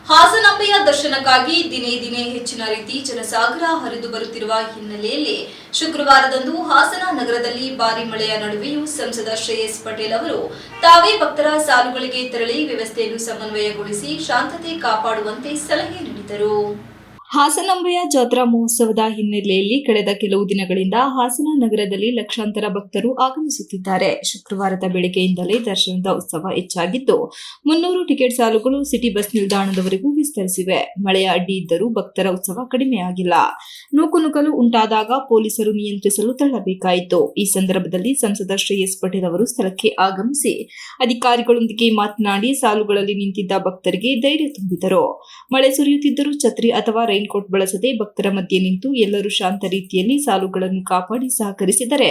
ಹಾಸನಾಂಬೆಯ ದರ್ಶನಕ್ಕಾಗಿ ದಿನೇ ದಿನೇ ಹೆಚ್ಚಿನ ರೀತಿ ಜನಸಾಗರ ಹರಿದು ಬರುತ್ತಿರುವ ಹಿನ್ನೆಲೆಯಲ್ಲಿ ಶುಕ್ರವಾರದಂದು ಹಾಸನ ನಗರದಲ್ಲಿ ಭಾರಿ ಮಳೆಯ ನಡುವೆಯೂ ಸಂಸದ ಶ್ರೇಯಸ್ ಪಟೇಲ್ ಅವರು ತಾವೇ ಭಕ್ತರ ಸಾಲುಗಳಿಗೆ ತೆರಳಿ ವ್ಯವಸ್ಥೆಯನ್ನು ಸಮನ್ವಯಗೊಳಿಸಿ ಶಾಂತತೆ ಕಾಪಾಡುವಂತೆ ಸಲಹೆ ನೀಡಿದರು. ಹಾಸನಾಂಬೆಯ ಜಾತ್ರಾ ಮಹೋತ್ಸವದ ಹಿನ್ನೆಲೆಯಲ್ಲಿ ಕಳೆದ ಕೆಲವು ದಿನಗಳಿಂದ ಹಾಸನ ನಗರದಲ್ಲಿ ಲಕ್ಷಾಂತರ ಭಕ್ತರು ಆಗಮಿಸುತ್ತಿದ್ದಾರೆ. ಶುಕ್ರವಾರದ ಬೆಳಗ್ಗೆಯಿಂದಲೇ ದರ್ಶನದ ಉತ್ಸವ ಹೆಚ್ಚಾಗಿದ್ದು 300 ಟಿಕೆಟ್ ಸಾಲುಗಳು ಸಿಟಿ ಬಸ್ ನಿಲ್ದಾಣದವರೆಗೂ ವಿಸ್ತರಿಸಿವೆ. ಮಳೆಯ ಅಡ್ಡಿ ಇದ್ದರೂ ಭಕ್ತರ ಉತ್ಸವ ಕಡಿಮೆಯಾಗಿಲ್ಲ. ನೂಕುನುಗ್ಗಲು ಉಂಟಾದಾಗ ಪೊಲೀಸರು ನಿಯಂತ್ರಿಸಲು ತಳ್ಳಬೇಕಾಯಿತು. ಈ ಸಂದರ್ಭದಲ್ಲಿ ಸಂಸದ ಶ್ರೇಯಸ್ ಪಟೇಲ್ ಅವರು ಸ್ಥಳಕ್ಕೆ ಆಗಮಿಸಿ ಅಧಿಕಾರಿಗಳೊಂದಿಗೆ ಮಾತನಾಡಿ ಸಾಲುಗಳಲ್ಲಿ ನಿಂತಿದ್ದ ಭಕ್ತರಿಗೆ ಧೈರ್ಯ ತುಂಬಿದರು. ಮಳೆ ಸುರಿಯುತ್ತಿದ್ದರೂ ಛತ್ರಿ ಅಥವಾ ರೈನ್ಕೋಟ್ ಬಳಸದೆ ಭಕ್ತರ ಮಧ್ಯೆ ನಿಂತು ಎಲ್ಲರೂ ಶಾಂತ ರೀತಿಯಲ್ಲಿ ಸಾಲುಗಳನ್ನು ಕಾಪಾಡಿ ಸಹಕರಿಸಿದರೆ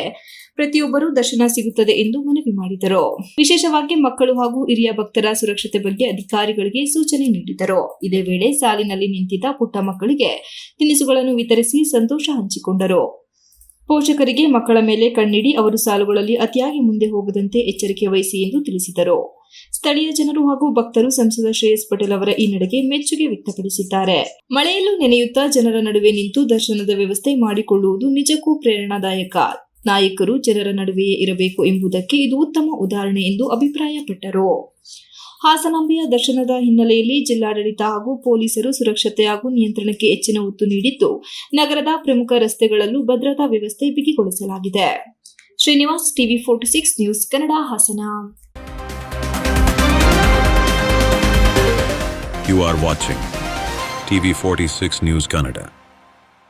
ಪ್ರತಿಯೊಬ್ಬರೂ ದರ್ಶನ ಸಿಗುತ್ತದೆ ಎಂದು ಮನವಿ ಮಾಡಿದರು. ವಿಶೇಷವಾಗಿ ಮಕ್ಕಳು ಹಾಗೂ ಹಿರಿಯ ಭಕ್ತರ ಸುರಕ್ಷತೆ ಬಗ್ಗೆ ಅಧಿಕಾರಿಗಳಿಗೆ ಸೂಚನೆ ನೀಡಿದರು. ಇದೇ ವೇಳೆ ಸಾಲಿನಲ್ಲಿ ನಿಂತಿದ್ದ ಪುಟ್ಟ ಮಕ್ಕಳಿಗೆ ತಿನಿಸುಗಳನ್ನು ವಿತರಿಸಿ ಸಂತೋಷ ಹಂಚಿಕೊಂಡರು. ಪೋಷಕರಿಗೆ ಮಕ್ಕಳ ಮೇಲೆ ಕಣ್ಣಿಡಿ ಅವರು ಸಾಲುಗಳಲ್ಲಿ ಅತಿಯಾಗಿ ಮುಂದೆ ಹೋಗದಂತೆ ಎಚ್ಚರಿಕೆ ವಹಿಸಿ ಎಂದು ತಿಳಿಸಿದರು. ಸ್ಥಳೀಯ ಜನರು ಹಾಗೂ ಭಕ್ತರು ಸಂಸದ ಶ್ರೇಯಸ್ ಪಟೇಲ್ ಅವರ ಈ ನಡೆಗೆ ಮೆಚ್ಚುಗೆ ವ್ಯಕ್ತಪಡಿಸಿದ್ದಾರೆ. ಮಳೆಯಲ್ಲೂ ನೆನೆಯುತ್ತಾ ಜನರ ನಡುವೆ ನಿಂತು ದರ್ಶನದ ವ್ಯವಸ್ಥೆ ಮಾಡಿಕೊಳ್ಳುವುದು ನಿಜಕ್ಕೂ ಪ್ರೇರಣಾದಾಯಕ. ನಾಯಕರು ಜನರ ನಡುವೆಯೇ ಇರಬೇಕು ಎಂಬುದಕ್ಕೆ ಇದು ಉತ್ತಮ ಉದಾಹರಣೆ ಎಂದು ಅಭಿಪ್ರಾಯಪಟ್ಟರು. ಹಾಸನಾಂಬೆಯ ದರ್ಶನದ ಹಿನ್ನೆಲೆಯಲ್ಲಿ ಜಿಲ್ಲಾಡಳಿತ ಹಾಗೂ ಪೊಲೀಸರು ಸುರಕ್ಷತೆ ಹಾಗೂ ನಿಯಂತ್ರಣಕ್ಕೆ ಹೆಚ್ಚಿನ ಒತ್ತು ನೀಡಿದ್ದು ನಗರದ ಪ್ರಮುಖ ರಸ್ತೆಗಳಲ್ಲೂ ಭದ್ರತಾ ವ್ಯವಸ್ಥೆ ಬಿಗಿಗೊಳಿಸಲಾಗಿದೆ. Srinivas, TV 46 news Kannada, Hassan. You are watching TV 46 News Kannada.